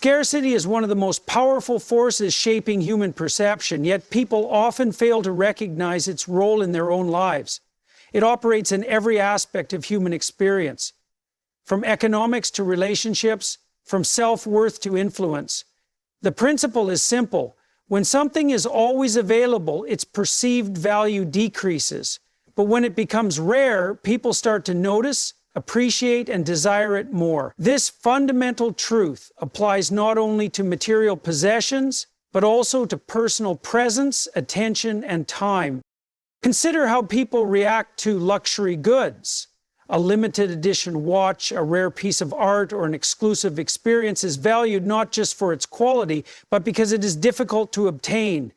Scarcity is one of the most powerful forces shaping human perception, yet people often fail to recognize its role in their own lives. It operates in every aspect of human experience, from economics to relationships, from self-worth to influence. The principle is simple. When something is always available, its perceived value decreases. But when it becomes rare, people start to notice, appreciate, and desire it more. This fundamental truth applies not only to material possessions, but also to personal presence, attention, and time. Consider how people react to luxury goods. A limited edition watch, a rare piece of art, or an exclusive experience is valued not just for its quality, but because it is difficult to obtain.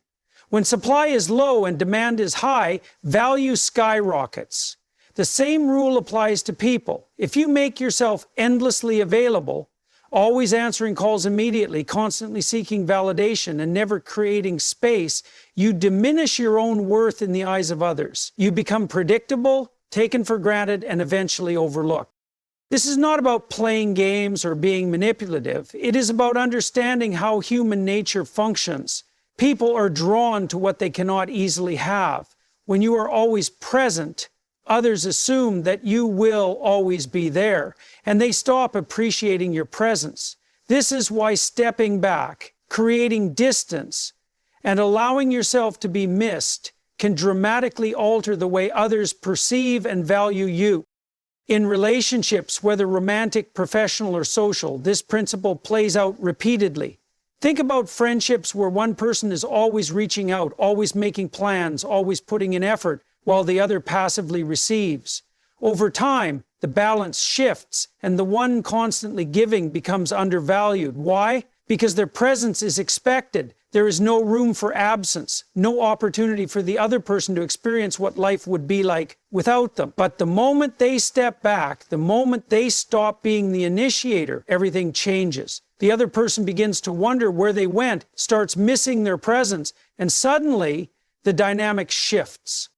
When supply is low and demand is high, value skyrockets. The same rule applies to people. If you make yourself endlessly available, always answering calls immediately, constantly seeking validation, and never creating space, you diminish your own worth in the eyes of others. You become predictable, taken for granted, and eventually overlooked. This is not about playing games or being manipulative. It is about understanding how human nature functions. People are drawn to what they cannot easily have. When you are always present, others assume that you will always be there, and they stop appreciating your presence. This is why stepping back, creating distance, and allowing yourself to be missed can dramatically alter the way others perceive and value you. In relationships, whether romantic, professional, or social, this principle plays out repeatedly. Think about friendships where one person is always reaching out, always making plans, always putting in effort, while the other passively receives. Over time, the balance shifts, and the one constantly giving becomes undervalued. Why? Because their presence is expected. There is no room for absence, no opportunity for the other person to experience what life would be like without them. But the moment they step back, the moment they stop being the initiator, everything changes. The other person begins to wonder where they went, starts missing their presence, and suddenly the dynamic shifts.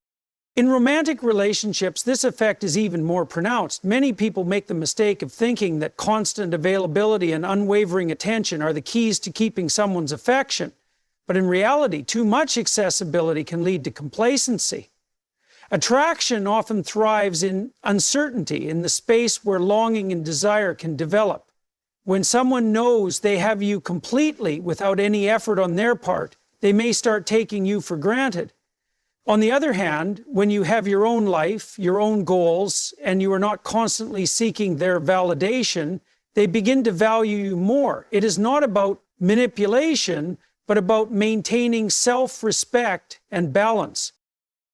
In romantic relationships, this effect is even more pronounced. Many people make the mistake of thinking that constant availability and unwavering attention are the keys to keeping someone's affection. But in reality, too much accessibility can lead to complacency. Attraction often thrives in uncertainty, in the space where longing and desire can develop. When someone knows they have you completely without any effort on their part, they may start taking you for granted. On the other hand, when you have your own life, your own goals, and you are not constantly seeking their validation, they begin to value you more. It is not about manipulation, but about maintaining self-respect and balance.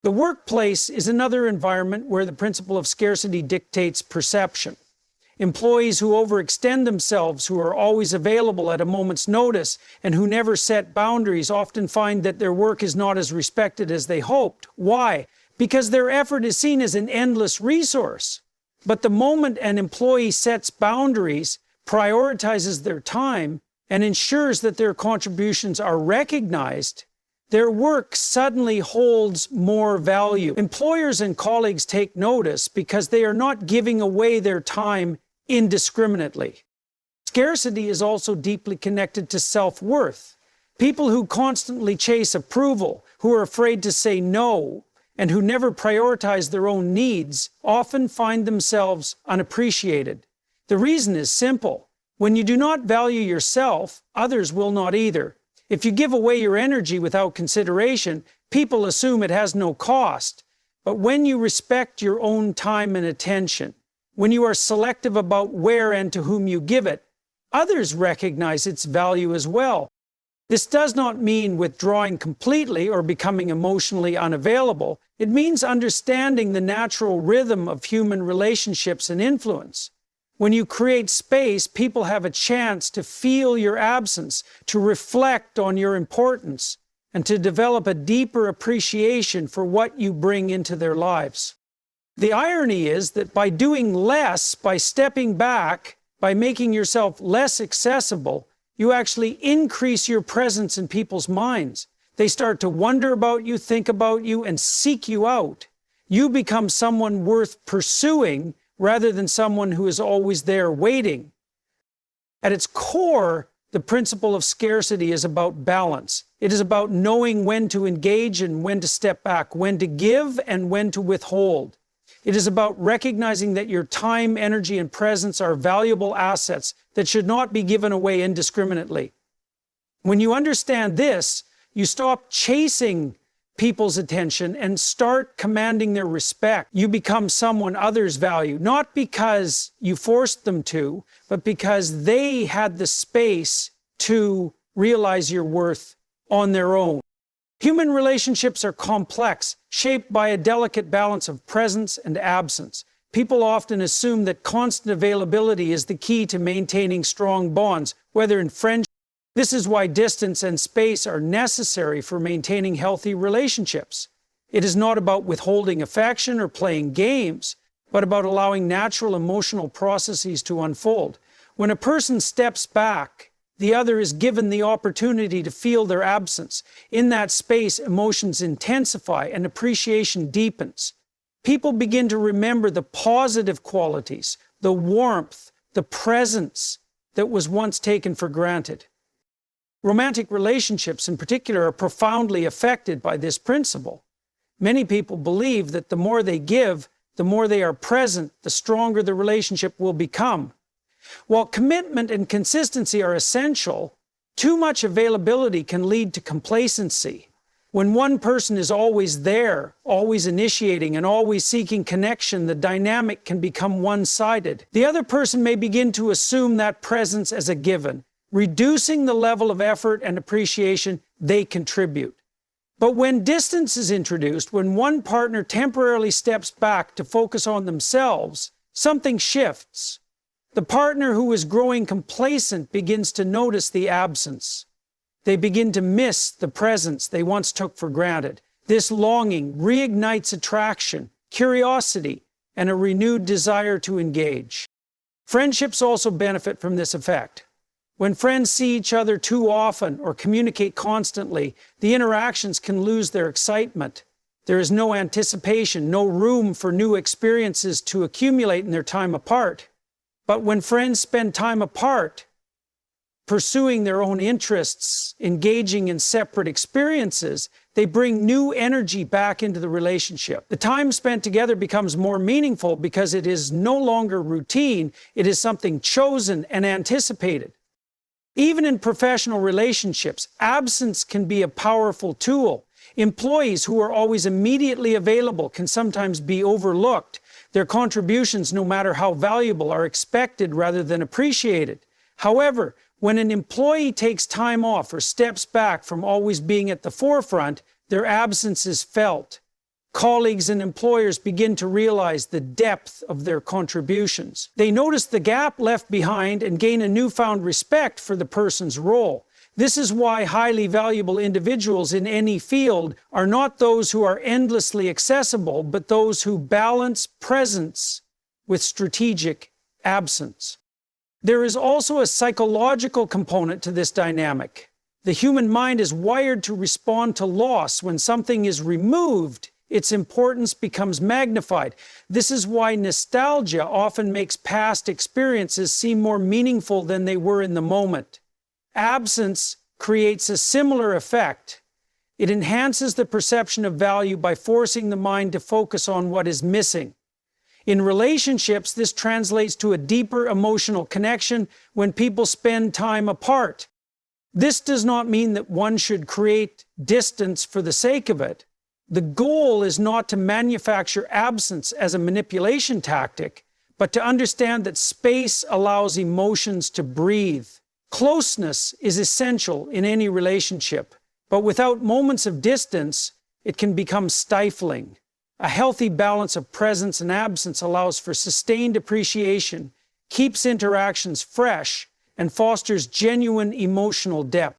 The workplace is another environment where the principle of scarcity dictates perception. Employees who overextend themselves, who are always available at a moment's notice, and who never set boundaries often find that their work is not as respected as they hoped. Why? Because their effort is seen as an endless resource. But the moment an employee sets boundaries, prioritizes their time, and ensures that their contributions are recognized, their work suddenly holds more value. Employers and colleagues take notice because they are not giving away their time indiscriminately. Scarcity is also deeply connected to self-worth. People who constantly chase approval, who are afraid to say no, and who never prioritize their own needs, often find themselves unappreciated. The reason is simple. When you do not value yourself, others will not either. If you give away your energy without consideration, people assume it has no cost. But when you respect your own time and attention, when you are selective about where and to whom you give it, others recognize its value as well. This does not mean withdrawing completely or becoming emotionally unavailable. It means understanding the natural rhythm of human relationships and influence. When you create space, people have a chance to feel your absence, to reflect on your importance, and to develop a deeper appreciation for what you bring into their lives. The irony is that by doing less, by stepping back, by making yourself less accessible, you actually increase your presence in people's minds. They start to wonder about you, think about you, and seek you out. You become someone worth pursuing rather than someone who is always there waiting. At its core, the principle of scarcity is about balance. It is about knowing when to engage and when to step back, when to give and when to withhold. It is about recognizing that your time, energy, and presence are valuable assets that should not be given away indiscriminately. When you understand this, you stop chasing people's attention and start commanding their respect. You become someone others value, not because you forced them to, but because they had the space to realize your worth on their own. Human relationships are complex, shaped by a delicate balance of presence and absence. People often assume that constant availability is the key to maintaining strong bonds, whether in friendship. This is why distance and space are necessary for maintaining healthy relationships. It is not about withholding affection or playing games, but about allowing natural emotional processes to unfold. When a person steps back, the other is given the opportunity to feel their absence. In that space, emotions intensify and appreciation deepens. People begin to remember the positive qualities, the warmth, the presence that was once taken for granted. Romantic relationships in particular are profoundly affected by this principle. Many people believe that the more they give, the more they are present, the stronger the relationship will become. While commitment and consistency are essential, too much availability can lead to complacency. When one person is always there, always initiating, and always seeking connection, the dynamic can become one-sided. The other person may begin to assume that presence as a given, reducing the level of effort and appreciation they contribute. But when distance is introduced, when one partner temporarily steps back to focus on themselves, something shifts. The partner who is growing complacent begins to notice the absence. They begin to miss the presence they once took for granted. This longing reignites attraction, curiosity, and a renewed desire to engage. Friendships also benefit from this effect. When friends see each other too often or communicate constantly, the interactions can lose their excitement. There is no anticipation, no room for new experiences to accumulate in their time apart. But when friends spend time apart, pursuing their own interests, engaging in separate experiences, they bring new energy back into the relationship. The time spent together becomes more meaningful because it is no longer routine, it is something chosen and anticipated. Even in professional relationships, absence can be a powerful tool. Employees who are always immediately available can sometimes be overlooked. Their contributions, no matter how valuable, are expected rather than appreciated. However, when an employee takes time off or steps back from always being at the forefront, their absence is felt. Colleagues and employers begin to realize the depth of their contributions. They notice the gap left behind and gain a newfound respect for the person's role. This is why highly valuable individuals in any field are not those who are endlessly accessible, but those who balance presence with strategic absence. There is also a psychological component to this dynamic. The human mind is wired to respond to loss. When something is removed, its importance becomes magnified. This is why nostalgia often makes past experiences seem more meaningful than they were in the moment. Absence creates a similar effect. It enhances the perception of value by forcing the mind to focus on what is missing. In relationships, this translates to a deeper emotional connection when people spend time apart. This does not mean that one should create distance for the sake of it. The goal is not to manufacture absence as a manipulation tactic, but to understand that space allows emotions to breathe. Closeness is essential in any relationship, but without moments of distance, it can become stifling. A healthy balance of presence and absence allows for sustained appreciation, keeps interactions fresh, and fosters genuine emotional depth.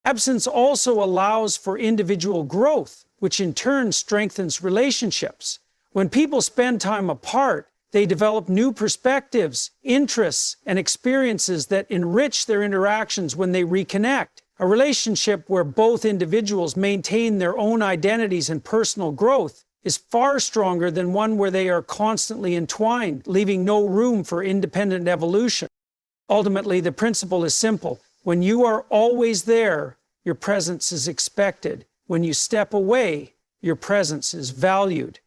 Absence also allows for individual growth, which in turn strengthens relationships. When people spend time apart, they develop new perspectives, interests, and experiences that enrich their interactions when they reconnect. A relationship where both individuals maintain their own identities and personal growth is far stronger than one where they are constantly entwined, leaving no room for independent evolution. Ultimately, the principle is simple. When you are always there, your presence is expected. When you step away, your presence is valued.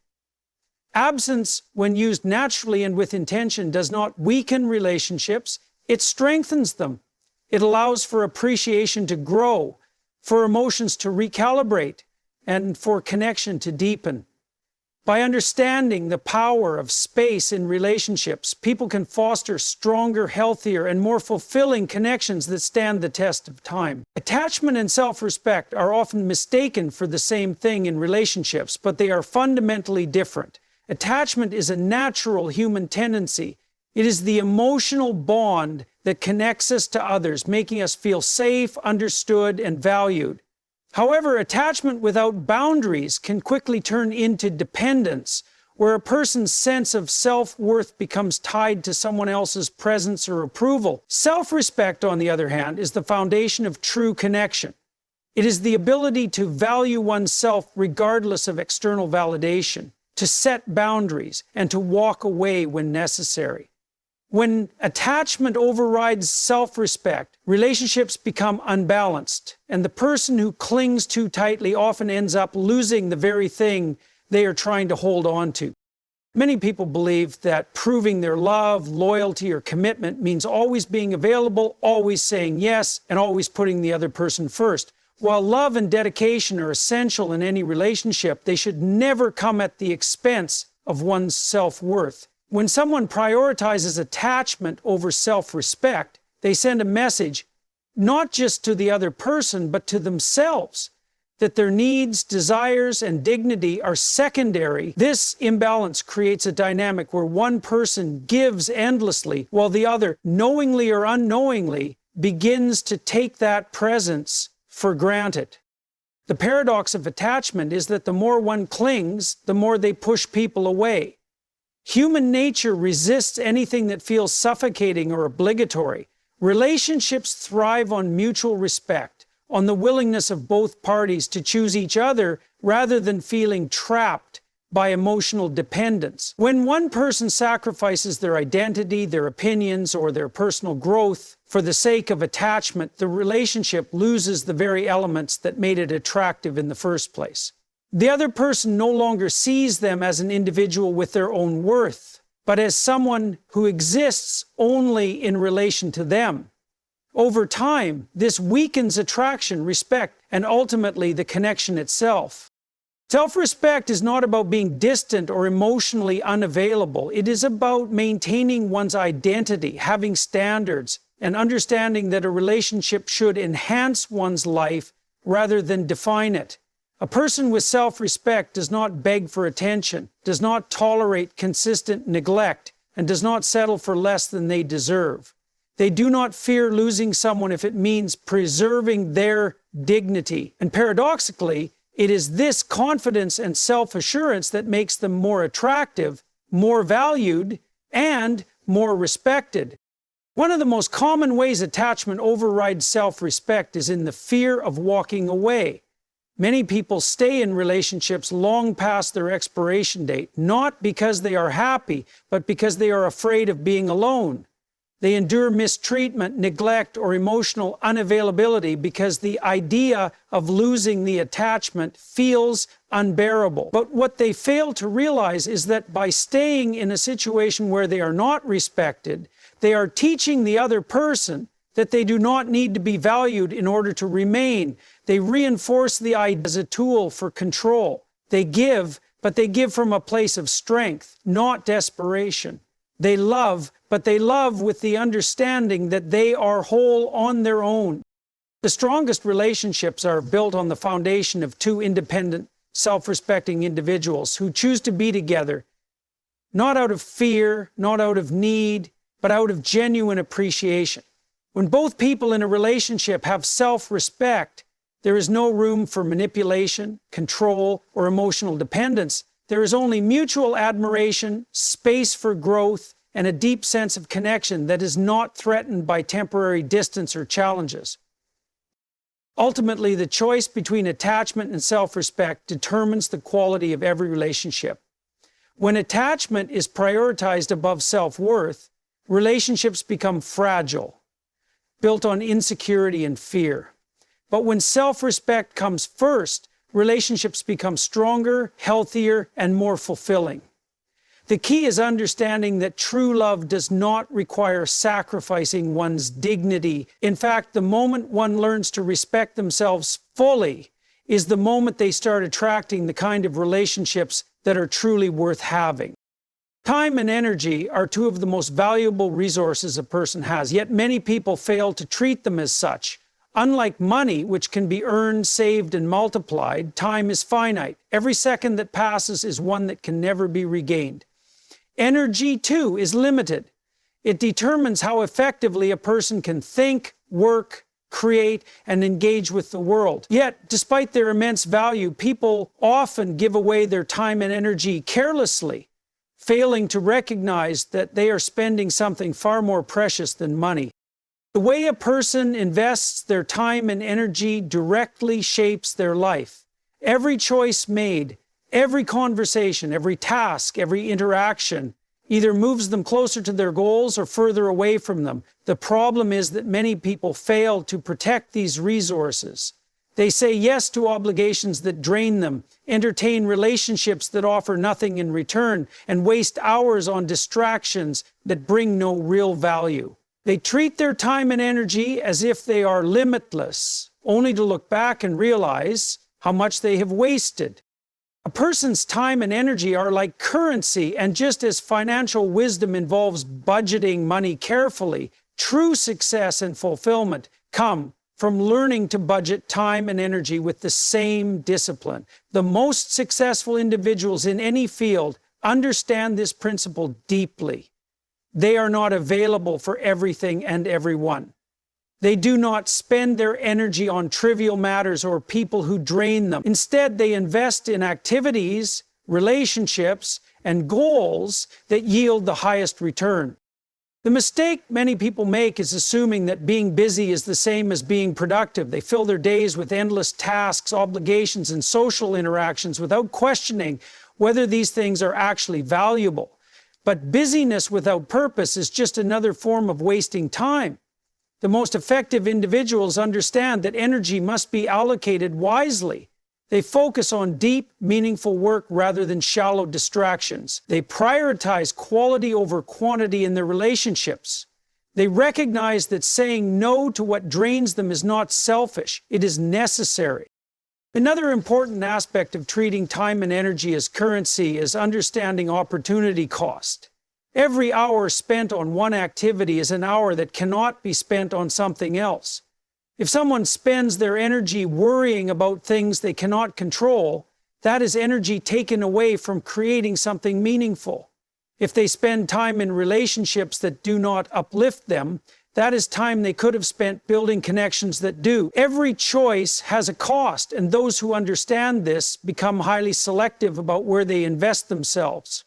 Absence, when used naturally and with intention, does not weaken relationships, it strengthens them. It allows for appreciation to grow, for emotions to recalibrate, and for connection to deepen. By understanding the power of space in relationships, people can foster stronger, healthier, and more fulfilling connections that stand the test of time. Attachment and self-respect are often mistaken for the same thing in relationships, but they are fundamentally different. Attachment is a natural human tendency. It is the emotional bond that connects us to others, making us feel safe, understood, and valued. However, attachment without boundaries can quickly turn into dependence, where a person's sense of self-worth becomes tied to someone else's presence or approval. Self-respect, on the other hand, is the foundation of true connection. It is the ability to value oneself regardless of external validation, to set boundaries, and to walk away when necessary. When attachment overrides self-respect, relationships become unbalanced, and the person who clings too tightly often ends up losing the very thing they are trying to hold on to. Many people believe that proving their love, loyalty, or commitment means always being available, always saying yes, and always putting the other person first. While love and dedication are essential in any relationship, they should never come at the expense of one's self-worth. When someone prioritizes attachment over self-respect, they send a message not just to the other person, but to themselves, that their needs, desires, and dignity are secondary. This imbalance creates a dynamic where one person gives endlessly, while the other, knowingly or unknowingly, begins to take that presence for granted. The paradox of attachment is that the more one clings, the more they push people away. Human nature resists anything that feels suffocating or obligatory. Relationships thrive on mutual respect, on the willingness of both parties to choose each other rather than feeling trapped by emotional dependence. When one person sacrifices their identity, their opinions, or their personal growth for the sake of attachment, the relationship loses the very elements that made it attractive in the first place. The other person no longer sees them as an individual with their own worth, but as someone who exists only in relation to them. Over time, this weakens attraction, respect, and ultimately the connection itself. Self-respect is not about being distant or emotionally unavailable. It is about maintaining one's identity, having standards, and understanding that a relationship should enhance one's life rather than define it. A person with self-respect does not beg for attention, does not tolerate consistent neglect, and does not settle for less than they deserve. They do not fear losing someone if it means preserving their dignity. And paradoxically, it is this confidence and self-assurance that makes them more attractive, more valued, and more respected. One of the most common ways attachment overrides self-respect is in the fear of walking away. Many people stay in relationships long past their expiration date, not because they are happy, but because they are afraid of being alone. They endure mistreatment, neglect, or emotional unavailability because the idea of losing the attachment feels unbearable. But what they fail to realize is that by staying in a situation where they are not respected, they are teaching the other person that they do not need to be valued in order to remain. They reinforce the idea as a tool for control. They give, but they give from a place of strength, not desperation. They love, but they love with the understanding that they are whole on their own. The strongest relationships are built on the foundation of two independent, self-respecting individuals who choose to be together, not out of fear, not out of need, but out of genuine appreciation. When both people in a relationship have self-respect, there is no room for manipulation, control, or emotional dependence. There is only mutual admiration, space for growth, and a deep sense of connection that is not threatened by temporary distance or challenges. Ultimately, the choice between attachment and self-respect determines the quality of every relationship. When attachment is prioritized above self-worth, relationships become fragile. built on insecurity and fear. But when self-respect comes first, relationships become stronger, healthier, and more fulfilling. The key is understanding that true love does not require sacrificing one's dignity. In fact, the moment one learns to respect themselves fully is the moment they start attracting the kind of relationships that are truly worth having. Time and energy are two of the most valuable resources a person has, yet many people fail to treat them as such. Unlike money, which can be earned, saved, and multiplied, time is finite. Every second that passes is one that can never be regained. Energy, too, is limited. It determines how effectively a person can think, work, create, and engage with the world. Yet, despite their immense value, people often give away their time and energy carelessly, failing to recognize that they are spending something far more precious than money. The way a person invests their time and energy directly shapes their life. Every choice made, every conversation, every task, every interaction either moves them closer to their goals or further away from them. The problem is that many people fail to protect these resources. They say yes to obligations that drain them, entertain relationships that offer nothing in return, and waste hours on distractions that bring no real value. They treat their time and energy as if they are limitless, only to look back and realize how much they have wasted. A person's time and energy are like currency, and just as financial wisdom involves budgeting money carefully, true success and fulfillment come from learning to budget time and energy with the same discipline. The most successful individuals in any field understand this principle deeply. They are not available for everything and everyone. They do not spend their energy on trivial matters or people who drain them. Instead, they invest in activities, relationships, and goals that yield the highest return. The mistake many people make is assuming that being busy is the same as being productive. They fill their days with endless tasks, obligations, and social interactions without questioning whether these things are actually valuable. But busyness without purpose is just another form of wasting time. The most effective individuals understand that energy must be allocated wisely. They focus on deep, meaningful work rather than shallow distractions. They prioritize quality over quantity in their relationships. They recognize that saying no to what drains them is not selfish, it is necessary. Another important aspect of treating time and energy as currency is understanding opportunity cost. Every hour spent on one activity is an hour that cannot be spent on something else. If someone spends their energy worrying about things they cannot control, that is energy taken away from creating something meaningful. If they spend time in relationships that do not uplift them, that is time they could have spent building connections that do. Every choice has a cost, and those who understand this become highly selective about where they invest themselves.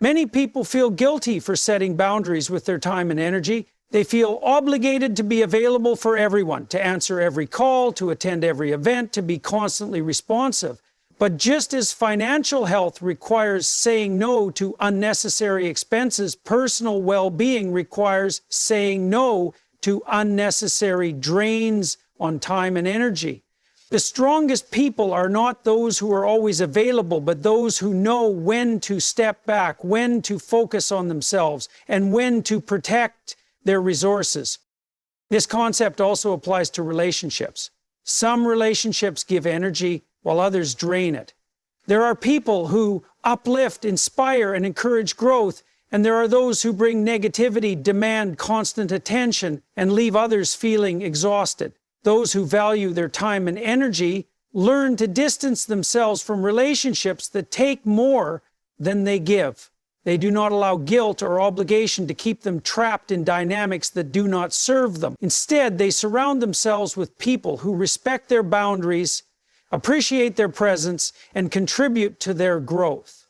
Many people feel guilty for setting boundaries with their time and energy. They feel obligated to be available for everyone, to answer every call, to attend every event, to be constantly responsive. But just as financial health requires saying no to unnecessary expenses, personal well-being requires saying no to unnecessary drains on time and energy. The strongest people are not those who are always available, but those who know when to step back, when to focus on themselves, and when to protect their resources. This concept also applies to relationships. Some relationships give energy, while others drain it. There are people who uplift, inspire, and encourage growth, and there are those who bring negativity, demand constant attention, and leave others feeling exhausted. Those who value their time and energy learn to distance themselves from relationships that take more than they give. They do not allow guilt or obligation to keep them trapped in dynamics that do not serve them. Instead, they surround themselves with people who respect their boundaries, appreciate their presence, and contribute to their growth.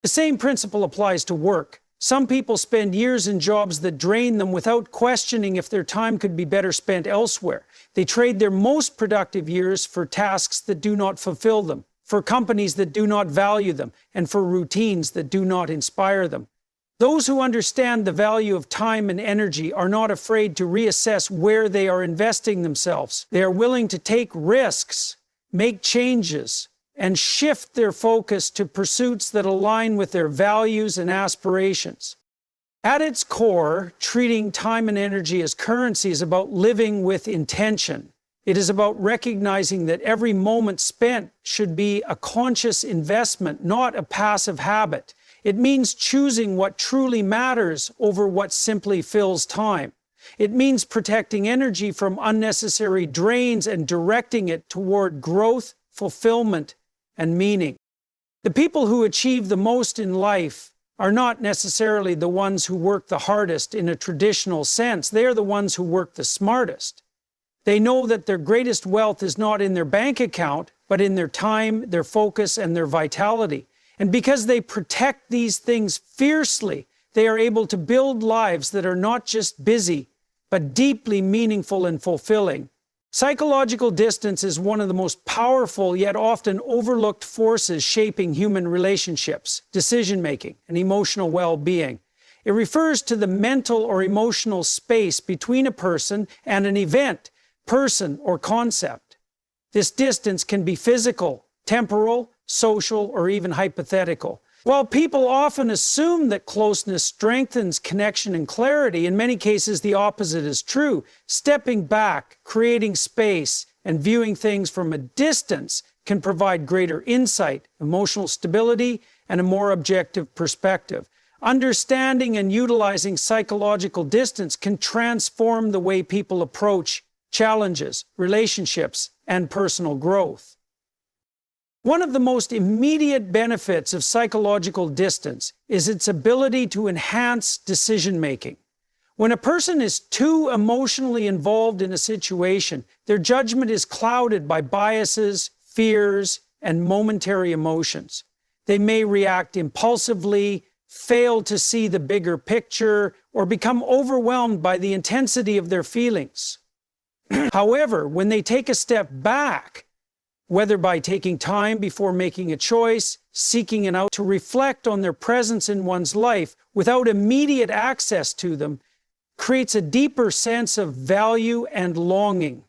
The same principle applies to work. Some people spend years in jobs that drain them without questioning if their time could be better spent elsewhere. They trade their most productive years for tasks that do not fulfill them, for companies that do not value them, and for routines that do not inspire them. Those who understand the value of time and energy are not afraid to reassess where they are investing themselves. They are willing to take risks, make changes, and shift their focus to pursuits that align with their values and aspirations. At its core, treating time and energy as currency is about living with intention. It is about recognizing that every moment spent should be a conscious investment, not a passive habit. It means choosing what truly matters over what simply fills time. It means protecting energy from unnecessary drains and directing it toward growth, fulfillment, and meaning. The people who achieve the most in life are not necessarily the ones who work the hardest in a traditional sense. They are the ones who work the smartest. They know that their greatest wealth is not in their bank account, but in their time, their focus, and their vitality. And because they protect these things fiercely, they are able to build lives that are not just busy, but deeply meaningful and fulfilling. Psychological distance is one of the most powerful yet often overlooked forces shaping human relationships, decision-making, and emotional well-being. It refers to the mental or emotional space between a person and an event, person, or concept. This distance can be physical, temporal, social, or even hypothetical. While people often assume that closeness strengthens connection and clarity, in many cases the opposite is true. Stepping back, creating space, and viewing things from a distance can provide greater insight, emotional stability, and a more objective perspective. Understanding and utilizing psychological distance can transform the way people approach challenges, relationships, and personal growth. One of the most immediate benefits of psychological distance is its ability to enhance decision-making. When a person is too emotionally involved in a situation, their judgment is clouded by biases, fears, and momentary emotions. They may react impulsively, fail to see the bigger picture, or become overwhelmed by the intensity of their feelings. However, when they take a step back, whether by taking time before making a choice, seeking it out to reflect on their presence in one's life without immediate access to them, creates a deeper sense of value and longing.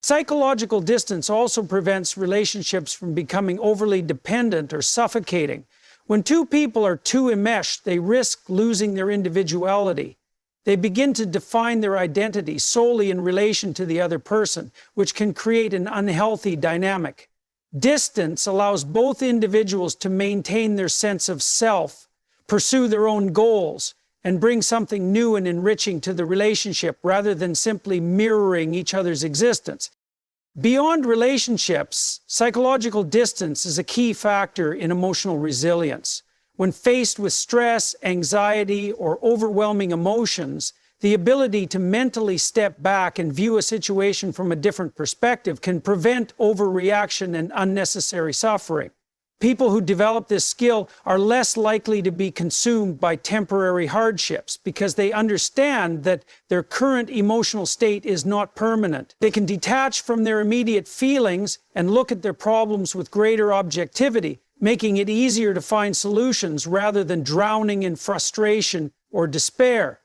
Psychological distance also prevents relationships from becoming overly dependent or suffocating. When two people are too enmeshed, they risk losing their individuality. They begin to define their identity solely in relation to the other person, which can create an unhealthy dynamic. Distance allows both individuals to maintain their sense of self, pursue their own goals, and bring something new and enriching to the relationship rather than simply mirroring each other's existence. Beyond relationships, psychological distance is a key factor in emotional resilience. When faced with stress, anxiety, or overwhelming emotions, the ability to mentally step back and view a situation from a different perspective can prevent overreaction and unnecessary suffering. People who develop this skill are less likely to be consumed by temporary hardships because they understand that their current emotional state is not permanent. They can detach from their immediate feelings and look at their problems with greater objectivity, making it easier to find solutions rather than drowning in frustration or despair.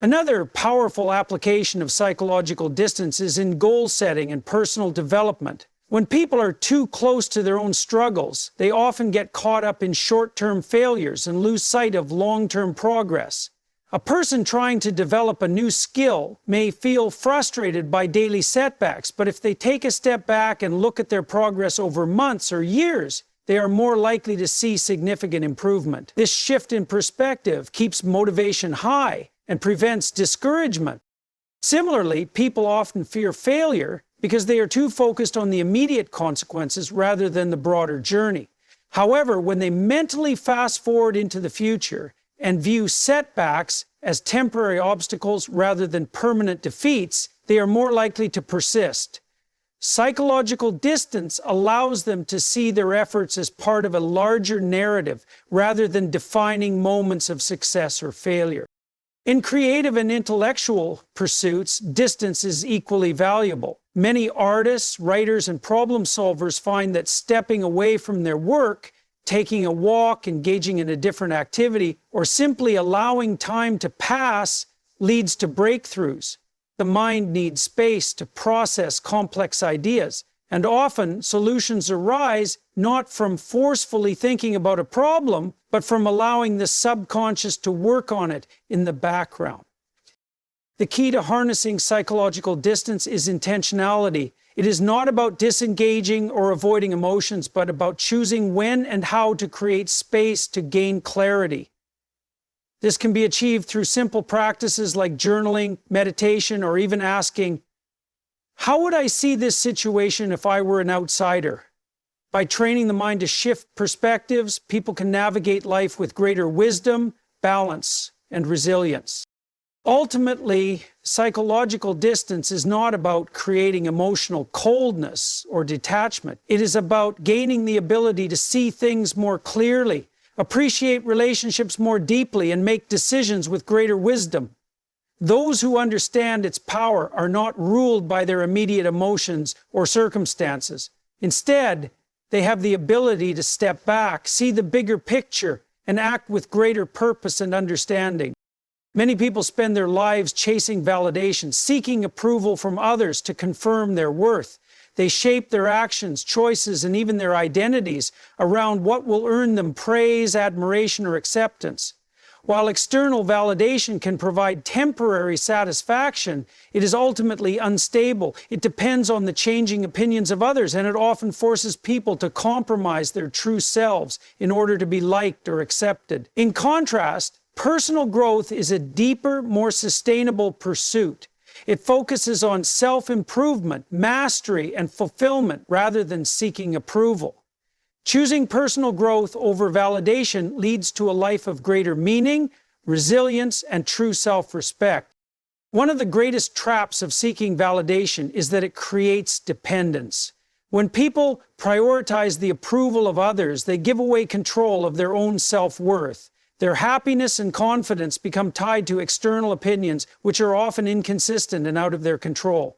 Another powerful application of psychological distance is in goal setting and personal development. When people are too close to their own struggles, they often get caught up in short-term failures and lose sight of long-term progress. A person trying to develop a new skill may feel frustrated by daily setbacks, but if they take a step back and look at their progress over months or years, they are more likely to see significant improvement. This shift in perspective keeps motivation high and prevents discouragement. Similarly, people often fear failure because they are too focused on the immediate consequences rather than the broader journey. However, when they mentally fast forward into the future and view setbacks as temporary obstacles rather than permanent defeats, they are more likely to persist. Psychological distance allows them to see their efforts as part of a larger narrative rather than defining moments of success or failure. In creative and intellectual pursuits, distance is equally valuable. Many artists, writers, and problem solvers find that stepping away from their work taking a walk, engaging in a different activity, or simply allowing time to pass leads to breakthroughs. The mind needs space to process complex ideas, and often solutions arise not from forcefully thinking about a problem, but from allowing the subconscious to work on it in the background. The key to harnessing psychological distance is intentionality. It is not about disengaging or avoiding emotions, but about choosing when and how to create space to gain clarity. This can be achieved through simple practices like journaling, meditation, or even asking, how would I see this situation if I were an outsider? By training the mind to shift perspectives, people can navigate life with greater wisdom, balance, and resilience. Ultimately, psychological distance is not about creating emotional coldness or detachment. It is about gaining the ability to see things more clearly, appreciate relationships more deeply, and make decisions with greater wisdom. Those who understand its power are not ruled by their immediate emotions or circumstances. Instead, they have the ability to step back, see the bigger picture, and act with greater purpose and understanding. Many people spend their lives chasing validation, seeking approval from others to confirm their worth. They shape their actions, choices, and even their identities around what will earn them praise, admiration, or acceptance. While external validation can provide temporary satisfaction, it is ultimately unstable. It depends on the changing opinions of others, and it often forces people to compromise their true selves in order to be liked or accepted. In contrast, personal growth is a deeper, more sustainable pursuit. It focuses on self-improvement, mastery, and fulfillment rather than seeking approval. Choosing personal growth over validation leads to a life of greater meaning, resilience, and true self-respect. One of the greatest traps of seeking validation is that it creates dependence. When people prioritize the approval of others, they give away control of their own self-worth. Their happiness and confidence become tied to external opinions, which are often inconsistent and out of their control.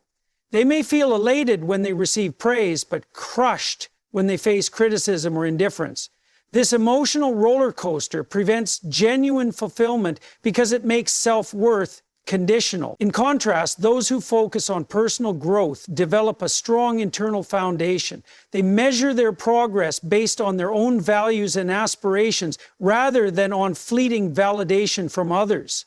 They may feel elated when they receive praise, but crushed when they face criticism or indifference. This emotional roller coaster prevents genuine fulfillment because it makes self-worth conditional. In contrast, those who focus on personal growth develop a strong internal foundation. They measure their progress based on their own values and aspirations rather than on fleeting validation from others.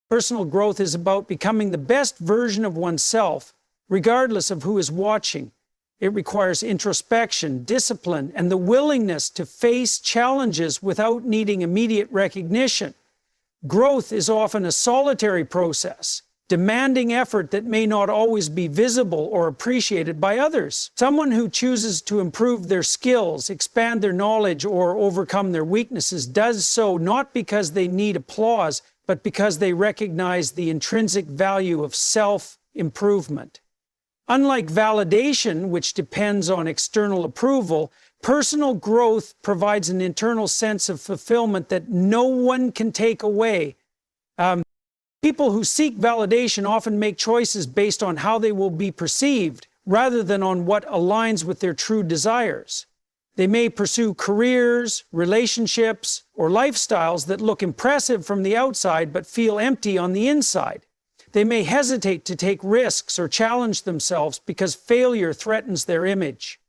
Personal growth is about becoming the best version of oneself, regardless of who is watching. It requires introspection, discipline, and the willingness to face challenges without needing immediate recognition. Growth is often a solitary process, demanding effort that may not always be visible or appreciated by others. Someone who chooses to improve their skills, expand their knowledge, or overcome their weaknesses does so not because they need applause, but because they recognize the intrinsic value of self-improvement. Unlike validation, which depends on external approval, personal growth provides an internal sense of fulfillment that no one can take away. People who seek validation often make choices based on how they will be perceived, rather than on what aligns with their true desires. They may pursue careers, relationships, or lifestyles that look impressive from the outside but feel empty on the inside. They may hesitate to take risks or challenge themselves because failure threatens their image.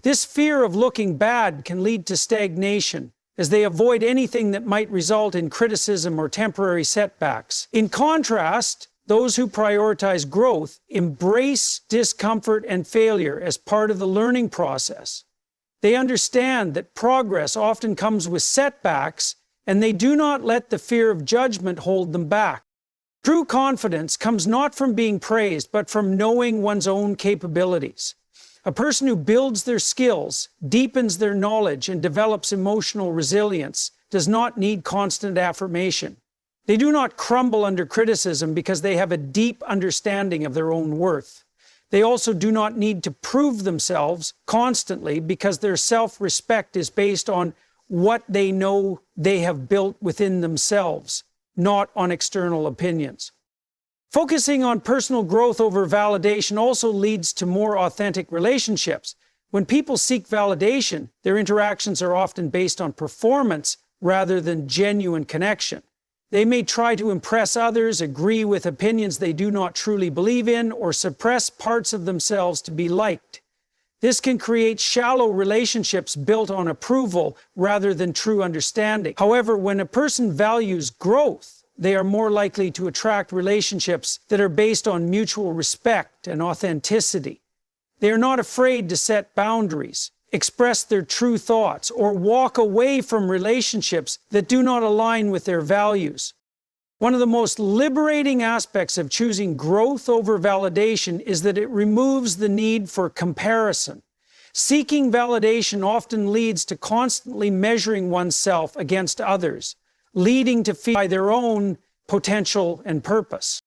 This fear of looking bad can lead to stagnation, as they avoid anything that might result in criticism or temporary setbacks. In contrast, those who prioritize growth embrace discomfort and failure as part of the learning process. They understand that progress often comes with setbacks, and they do not let the fear of judgment hold them back. True confidence comes not from being praised, but from knowing one's own capabilities. A person who builds their skills, deepens their knowledge, and develops emotional resilience does not need constant affirmation. They do not crumble under criticism because they have a deep understanding of their own worth. They also do not need to prove themselves constantly because their self-respect is based on what they know they have built within themselves, not on external opinions. Focusing on personal growth over validation also leads to more authentic relationships. When people seek validation, their interactions are often based on performance rather than genuine connection. They may try to impress others, agree with opinions they do not truly believe in, or suppress parts of themselves to be liked. This can create shallow relationships built on approval rather than true understanding. However, when a person values growth, they are more likely to attract relationships that are based on mutual respect and authenticity. They are not afraid to set boundaries, express their true thoughts, or walk away from relationships that do not align with their values. One of the most liberating aspects of choosing growth over validation is that it removes the need for comparison. Seeking validation often leads to constantly measuring oneself against others, leading to fear by their own potential and purpose.